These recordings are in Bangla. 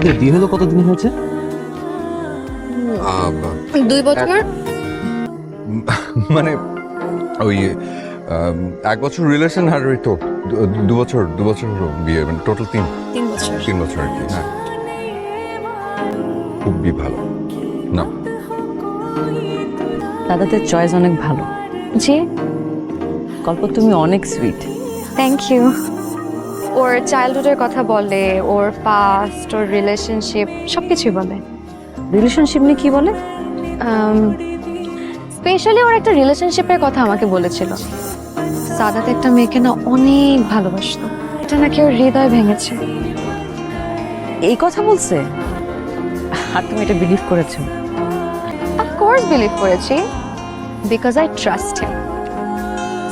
তোমাদের বিয়ে হলো কতদিন হয়েছে? 2 বছর। মানে ওই 1 বছর রিলেশন আর ওই তো 2 বছর হলো বিয়ে, মানে টোটাল 3 বছর। 3 বছর আর কি। হ্যাঁ, খুবই ভালো না। দাদাদের চয়েস অনেক ভালো। জি, গল্প তুমি অনেক সুইট। Thank you. ওর চাইল্ডহুডের কথা বলে, ওর পাস্ট, ওর রিলেশনশিপ সবকিছুই বলে। রিলেশনশিপ নিয়ে কি বলে? স্পেশালি ওর একটা রিলেশনশিপের কথা আমাকে বলেছিল। সাদাত একটা মেয়েকে না অনেক ভালোবাসতো, এটা নাকি ওর হৃদয় ভেঙেছে। এই কথা বলছে? আর তুমি এটা বিলিভ করেছো? অফকোর্স বিলিভ করেছি, because I trust him.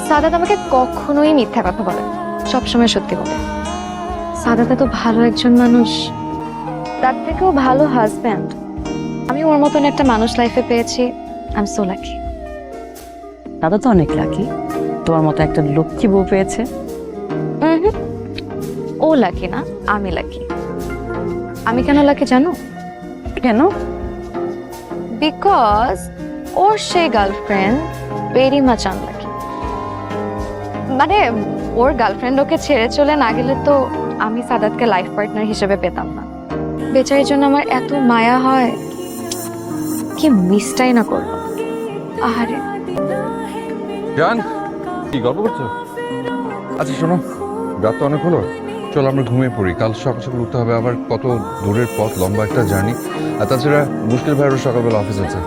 Sadat আমাকে কখনোই মিথ্যা কথা বলে, সবসময় সত্যি বলে। সাদাত এত ভালো একজন মানুষ, তার থেকেও ভালো হাজব্যান্ড আমি ওর মতন একটা মানুষ লাইফে পেয়েছি। I am so lucky. দাদা তো অনেক লাকি, তোমার মতো একটা লক্ষ্মী বউ পেয়েছে। ও লাকি না, আমি লাকি। আমি কেন লাকি জানো? কেন? বিকজ ওর সেই গার্লফ্রেন্ড ভেরি মাচ আনলাকি। মানে ওর গার্লফ্রেন্ড ওকে ছেড়ে চলে না গেলে তো আমি সাদাতকে লাইফ পার্টনার হিসেবে পেতাম না। বেচারির জন্য আমার এত মায়া হয়, কি মিসটাই না করলো। আহারে, জান, কি গল্প করছো? আচ্ছা শোনো, রাত তো অনেক হলো, চলো আমরা ঘুমিয়ে পড়ি। কাল সকাল সকাল উঠতে হবে, আবার কত দূরের পথ, লম্বা একটা জার্নি। আর তাছাড়া মুশকিল ভাইয়েরও সকালবেলা অফিস আছে।